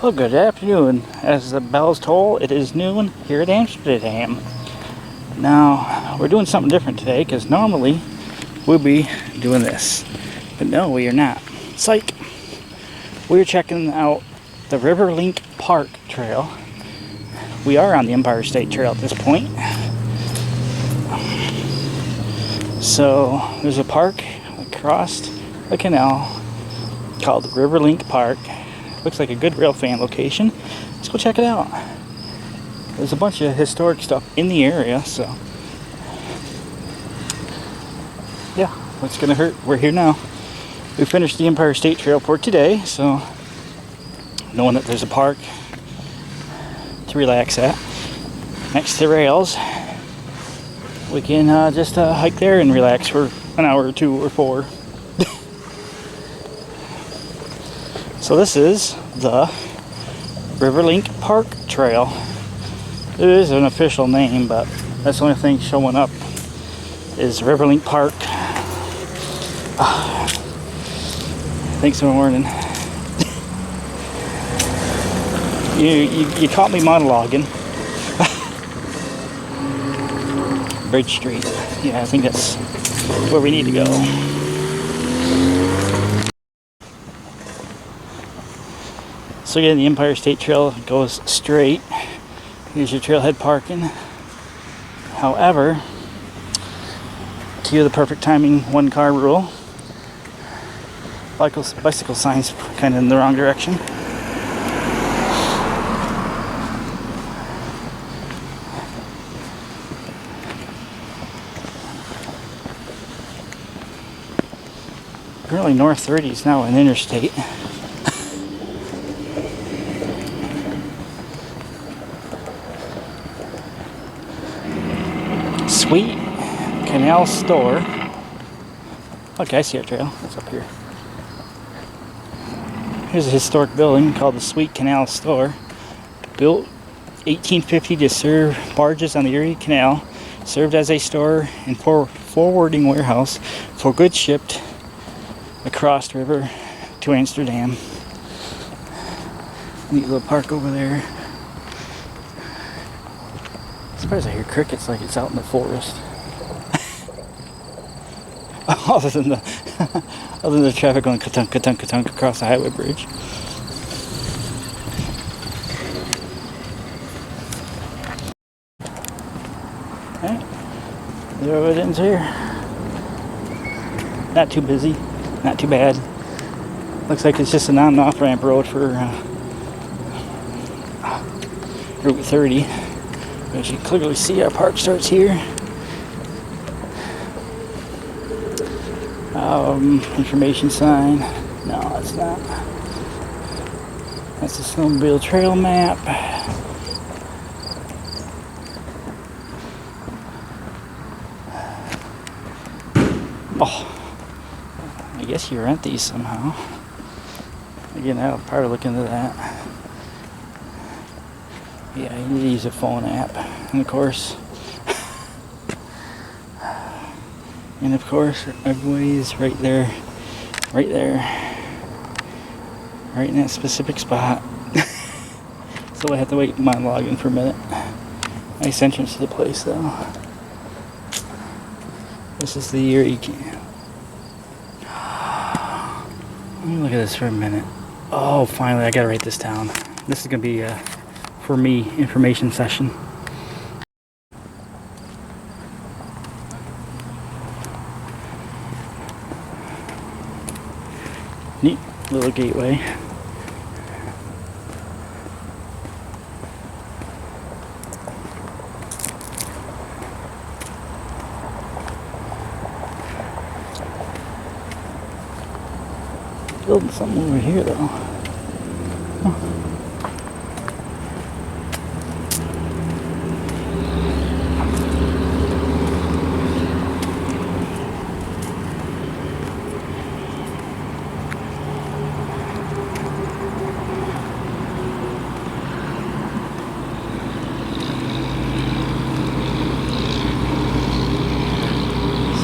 Well, good afternoon. As the bells toll, it is noon here at Amsterdam. Now, we're doing something different today because normally we'll be doing this. But no, we are not. Psych! We're checking out the Riverlink Park Trail. We are on the Empire State Trail at this point. So, there's a park across the canal called Riverlink Park. Looks like a good railfan location. Let's go check it out. There's a bunch of historic stuff in the area, so yeah, what's gonna hurt? We're here now. We finished the Empire State Trail for today, so knowing that there's a park to relax at next to the rails, we can just hike there and relax for an hour or two or four. So this is the Riverlink Park Trail. It is an official name, but that's the only thing showing up is Riverlink Park. Thanks for warning. You caught me monologuing. Bridge Street. Yeah, I think that's where we need to go. So again, the Empire State Trail goes straight. Here's your trailhead parking. However, to the perfect timing, 1-car rule. Bicycle signs kind of in the wrong direction. Apparently North 30 is now an interstate. Sweet Canal Store. Okay, I see our trail. It's up here. Here's a historic building called the Sweet Canal Store. Built 1850 to serve barges on the Erie Canal. Served as a store and forwarding warehouse for goods shipped across the river to Amsterdam. Neat little park over there. I'm surprised I hear crickets like it's out in the forest. other than the traffic going ka-tunk, ka-tunk, ka-tunk across the highway bridge. Alright, the road ends here. Not too busy, not too bad. Looks like it's just an on and off ramp road for Route 30. As you can clearly see, our park starts here. Information sign. No, it's not. That's the snowmobile trail map. Oh, I guess you rent these somehow. Again, I'll probably look into that. Yeah, you need to use a phone app, and of course, everybody is right there, right in that specific spot. So I have to wait my login for a minute. Nice entrance to the place, though. This is the Erie. Let me look at this for a minute. Oh, finally, I gotta write this down. This is gonna be for me, information session. Neat little gateway. Building something over here though. Huh.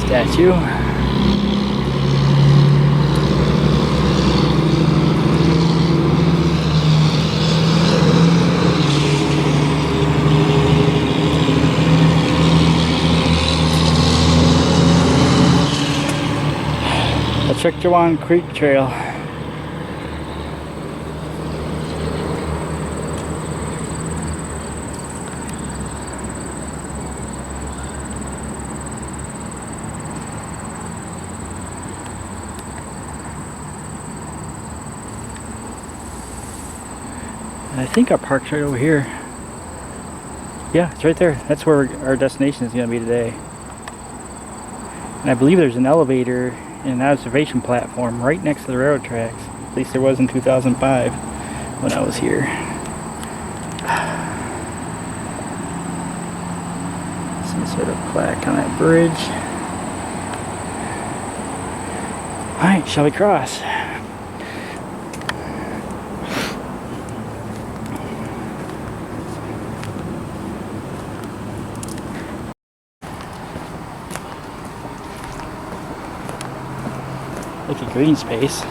Statue. Saskatchewan Creek Trail. And I think our park's right over here. Yeah, it's right there. That's where our destination is going to be today. And I believe there's an elevator and an observation platform right next to the railroad tracks. At least there was in 2005 when I was here. Some sort of plaque on that bridge. Alright, shall we cross? Like a green space.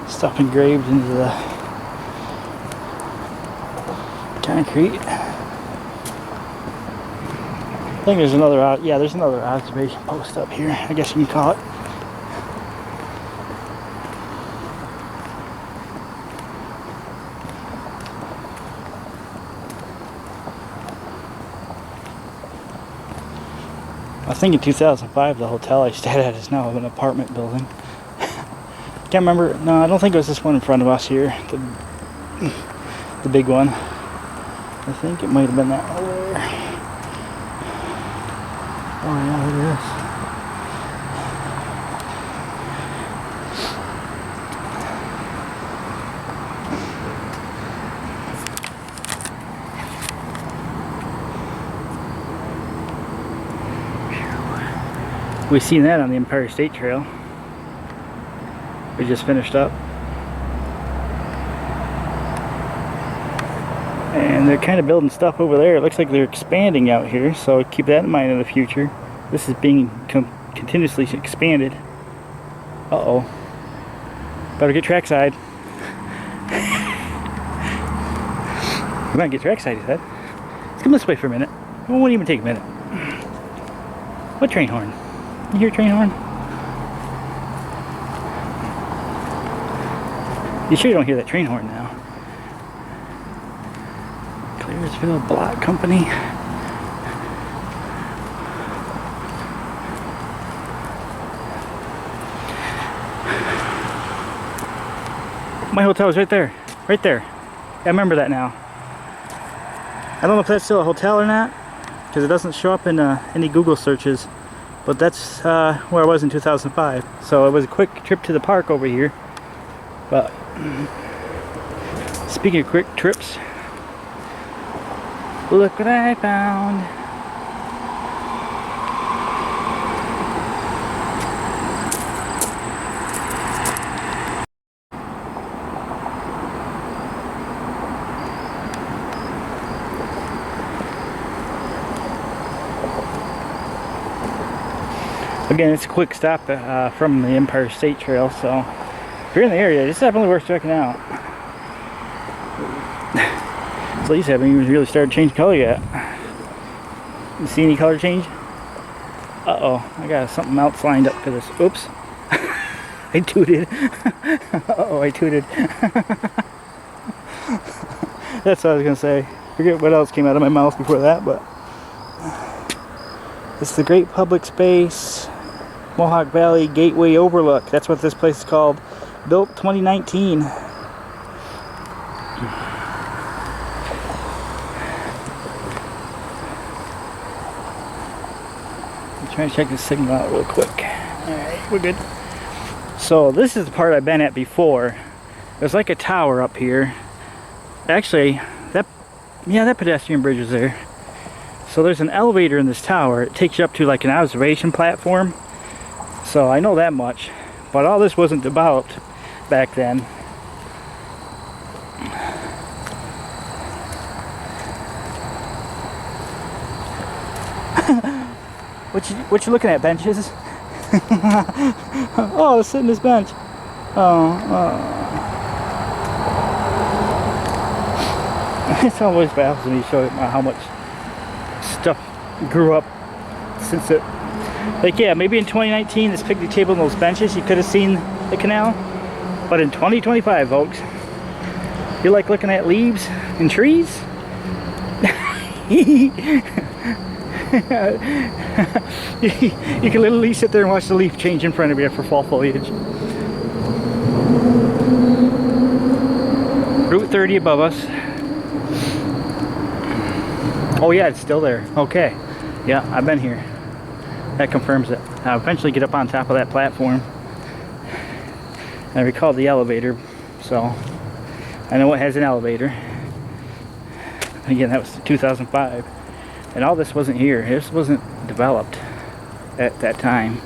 Stuff engraved into the concrete. I think there's another, yeah, there's another observation post up here, I guess you can call it. I think in 2005 the hotel I stayed at is now an apartment building. Can't remember, no, I don't think it was this one in front of us here, the big one. I think it might have been that one over there. Oh yeah, look at this. We've seen that on the Empire State Trail. We just finished up. And they're kind of building stuff over there. It looks like they're expanding out here, so keep that in mind in the future. This is being continuously expanded. Uh-oh. Better get trackside. We're gonna get trackside, he said. Let's come this way for a minute. It won't even take a minute. What train horn? You hear a train horn? You sure you don't hear that train horn now? Clearsville Block Company. My hotel is right there. Right there. I remember that now. I don't know if that's still a hotel or not, because it doesn't show up in any Google searches. But that's where I was in 2005. So it was a quick trip to the park over here. But speaking of quick trips, look what I found. Again, it's a quick stop from the Empire State Trail, so if you're in the area, it's definitely worth checking out. At least I haven't even really started changing color yet. You see any color change? Uh-oh, I got something else lined up for this. Oops. I tooted. Uh-oh, I tooted. That's what I was going to say. Forget what else came out of my mouth before that, but it's the Great Public Space Mohawk Valley Gateway Overlook. That's what this place is called. Built 2019. I'm trying to check the signal out real quick. Alright, we're good. So this is the part I've been at before. There's like a tower up here. Actually, that pedestrian bridge is there. So there's an elevator in this tower. It takes you up to like an observation platform. So I know that much. But all this wasn't developed back then. What you looking at, benches? Oh, let's sit in this bench. It's always baffles me to show how much stuff grew up since it. Like, yeah, maybe in 2019, this picnic table and those benches, you could have seen the canal. But in 2025, folks, you like looking at leaves and trees? You can literally sit there and watch the leaf change in front of you for fall foliage. Route 30 above us. Oh yeah, it's still there. Okay. Yeah, I've been here. That confirms it. I'll eventually get up on top of that platform. I recall the elevator, so I know it has an elevator. Again, that was 2005. And all this wasn't here. This wasn't developed at that time.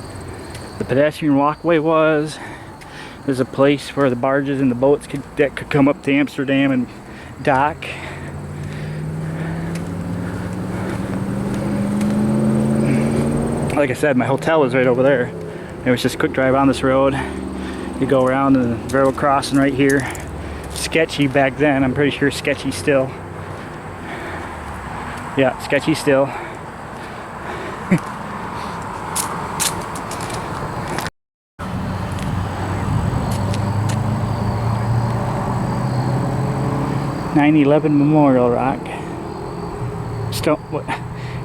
The pedestrian walkway was. There's a place where the barges and the boats that could come up to Amsterdam and dock. Like I said, my hotel was right over there. It was just a quick drive on this road. You go around the railroad crossing right here. Sketchy back then. I'm pretty sure sketchy still. Yeah, sketchy still. (9/11) Memorial Rock. Stone, what?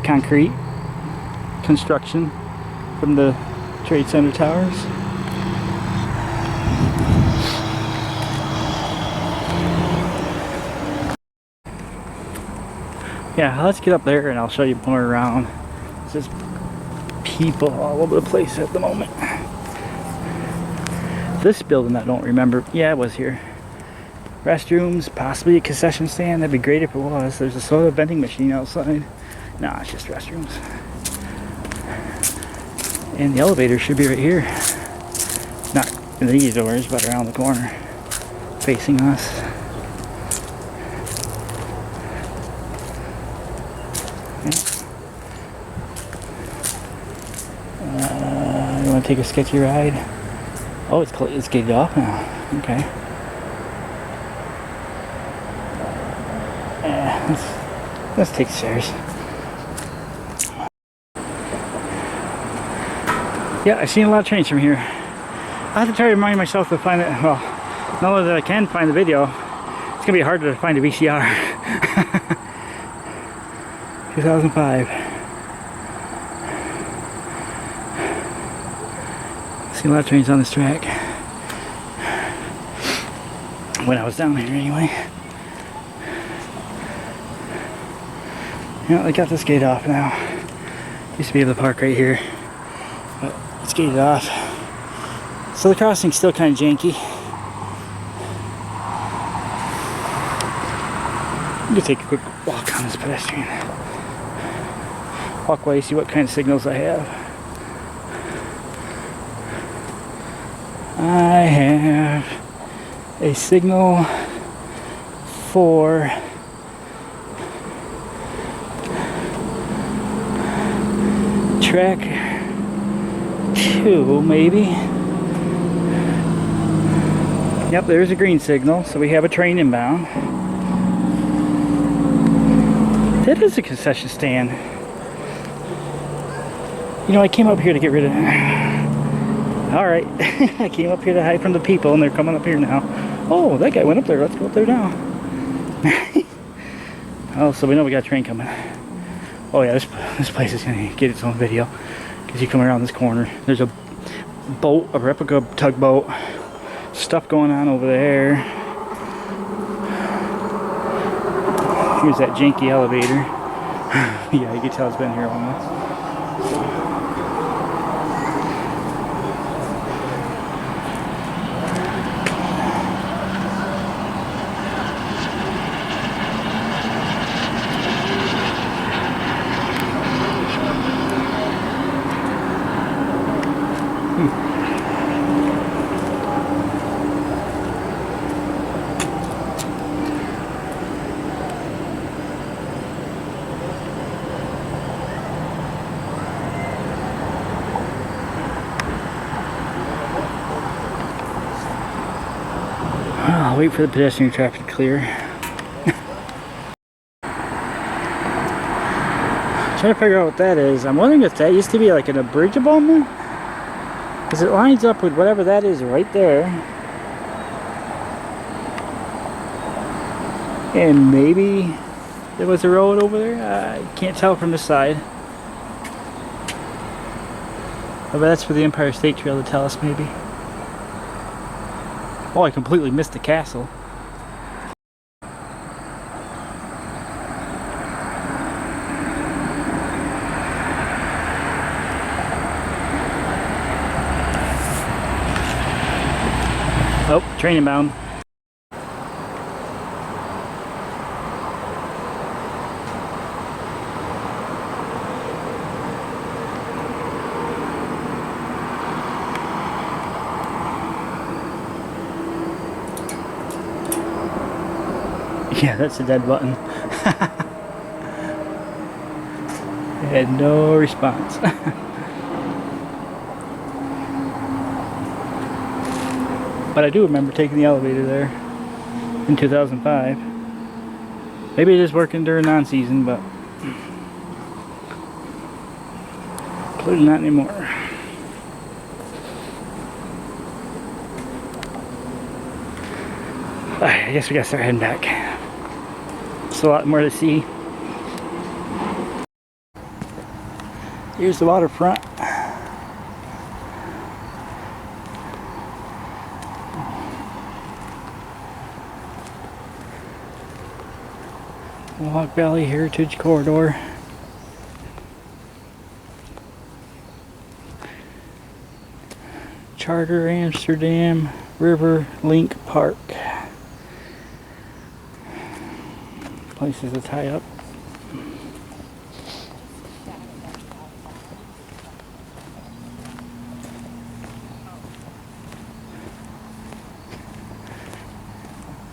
Concrete construction from the Trade Center towers. Yeah, let's get up there and I'll show you more around. There's people all over the place at the moment. This building I don't remember. Yeah, it was here. Restrooms, possibly a concession stand. That'd be great if it was. There's a soda vending machine outside. Nah, it's just restrooms. And the elevator should be right here. Not in these doors, but around the corner. Facing us. You want to take a sketchy ride? Oh, it's gated off now. Okay. Let's take the stairs. Yeah, I've seen a lot of trains from here. I have to try to remind myself to find it. Well, now that I can find the video, it's gonna be harder to find a VCR. 2005. Seen a lot of trains on this track. When I was down here, anyway. Yeah, they got this gate off now. Used to be able to park right here, but it's gated off. So the crossing's still kind of janky. I'm gonna take a quick walk on this pedestrian walkway, see what kind of signals I have. I have a signal for track 2, maybe. Yep, there's a green signal, so we have a train inbound. That is a concession stand. You know, I came up here to get rid of... Alright, I came up here to hide from the people, and they're coming up here now. Oh, that guy went up there. Let's go up there now. Oh, so we know we got a train coming. Oh yeah, this place is going to get its own video. Because you come around this corner. There's a boat, a replica tugboat. Stuff going on over there. Here's that janky elevator. Yeah, you can tell it's been here almost. I'll wait for the pedestrian traffic to clear. Trying to figure out what that is. I'm wondering if that used to be like an abridgable, because it lines up with whatever that is right there. And maybe there was a road over there. I can't tell from the side. Oh, but that's for the Empire State Trail to tell us, maybe. Oh, I completely missed the castle. Oh, train inbound. Yeah, that's a dead button. It had no response. But I do remember taking the elevator there in 2005. Maybe it is working during non-season, but clearly not anymore. I guess we gotta start heading back. There's a lot more to see. Here's the waterfront. Mohawk Valley Heritage Corridor. Charter Amsterdam Riverlink Park. Places to tie up.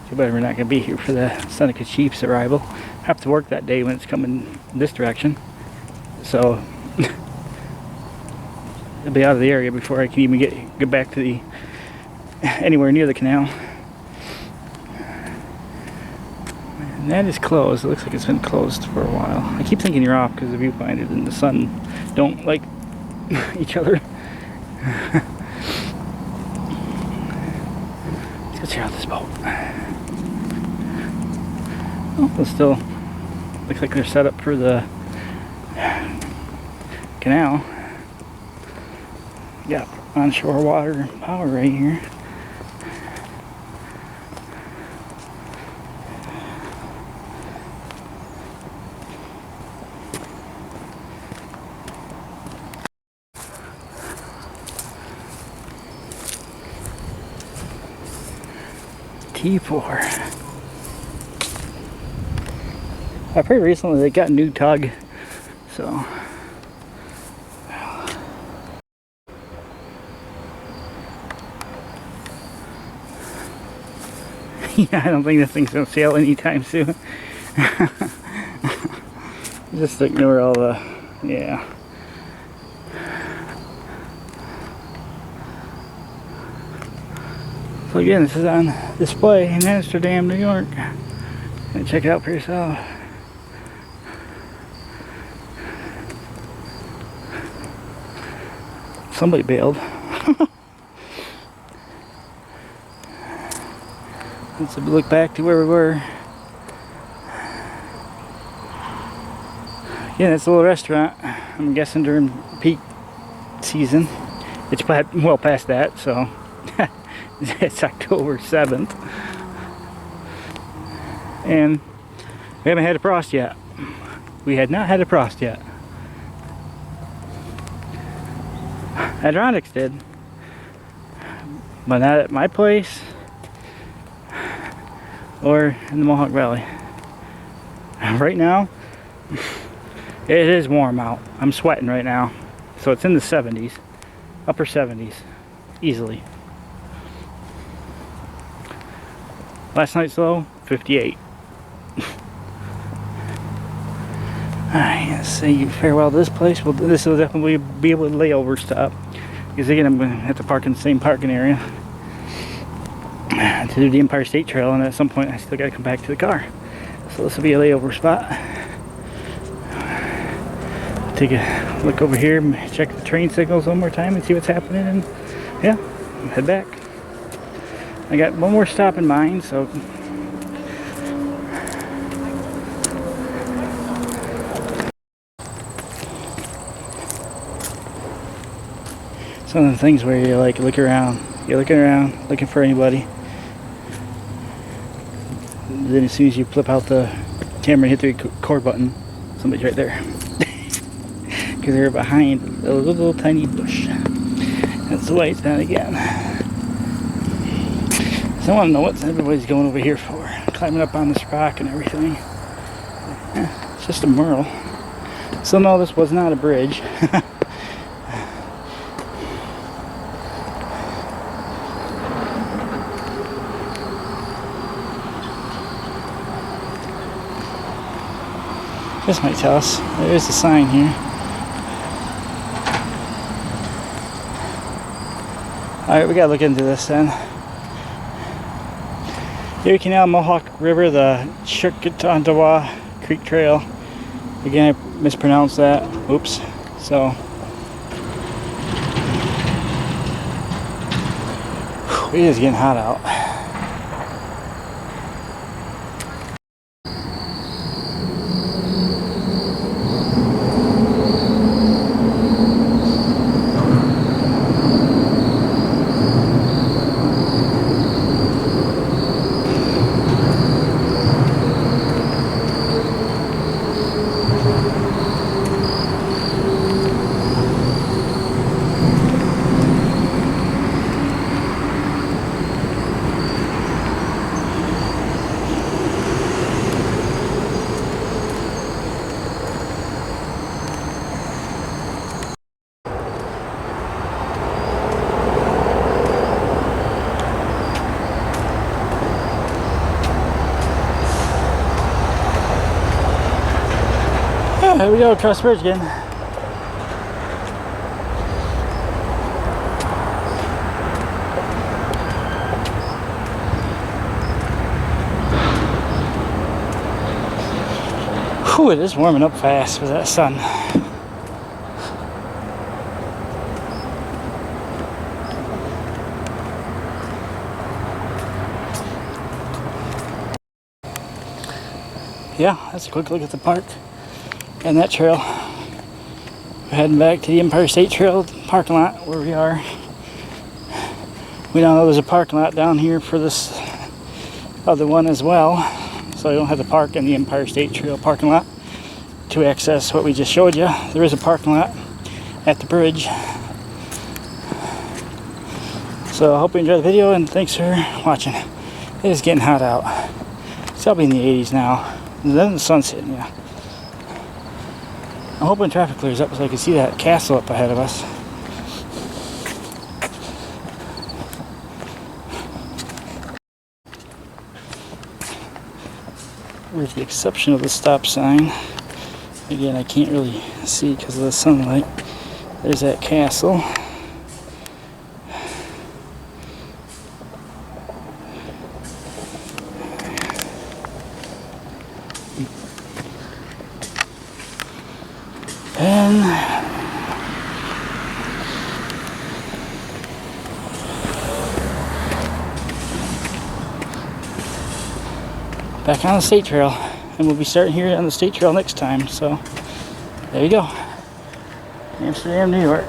Too bad we're not going to be here for the Seneca Chiefs arrival. I have to work that day when it's coming this direction. So it'll be out of the area before I can even get back to the anywhere near the canal. And that is closed. It looks like it's been closed for a while. I keep thinking you're off because the viewfinder and the sun don't like each other. Let's go check out this boat. Oh, it still looks like they're set up for the canal. Got onshore water power right here. T4. I heard recently they got a new tug, so yeah, I don't think this thing's gonna sail anytime soon. Just ignore all the, yeah. So again, this is on display in Amsterdam, New York. And check it out for yourself. Somebody bailed. Let's look back to where we were. Yeah, it's a little restaurant. I'm guessing during peak season. It's well past that, so it's October 7th. And we haven't had a frost yet. We had not had a frost yet. Hydronics did, but not at my place or in the Mohawk Valley. Right now, it is warm out. I'm sweating right now. So it's in the 70s, upper 70s, easily. Last night's low, 58. Alright, let's say farewell to this place. Well, this will definitely be able to layover stop. Because again, I'm going to have to park in the same parking area. to do the Empire State Trail, and at some point I still got to come back to the car. So this will be a layover spot. Take a look over here, check the train signals one more time and see what's happening, and yeah, head back. I got one more stop in mind, so some of the things where you like look around, you're looking around, looking for anybody. Then as soon as you flip out the camera and hit the record button, somebody's right there. Because they're behind a little tiny bush. That's the way it's done again. So I want to know what everybody's going over here for. Climbing up on this rock and everything. It's just a merle. So no, this was not a bridge. This might tell us. There is a sign here. Alright, we gotta look into this then. Erie Canal, Mohawk River, the Chirkatantawa Creek Trail. Again, I mispronounced that. Oops. So, it is getting hot out. There we go, across the bridge again. Whew, it is warming up fast with that sun. Yeah, that's a quick look at the park and that trail. We're heading back to the Empire State Trail parking lot where we are. We now know there's a parking lot down here for this other one as well, so I don't have to park in the Empire State Trail parking lot to access what we just showed you. There is a parking lot at the bridge. So I hope you enjoyed the video, and thanks for watching. It is getting hot out. It's probably in the 80s now. And then the sun's hitting, yeah. I'm hoping traffic clears up so I can see that castle up ahead of us. With the exception of the stop sign. Again, I can't really see because of the sunlight. There's that castle. And back on the state trail, and we'll be starting here on the state trail next time. So there you go, Amsterdam, New York.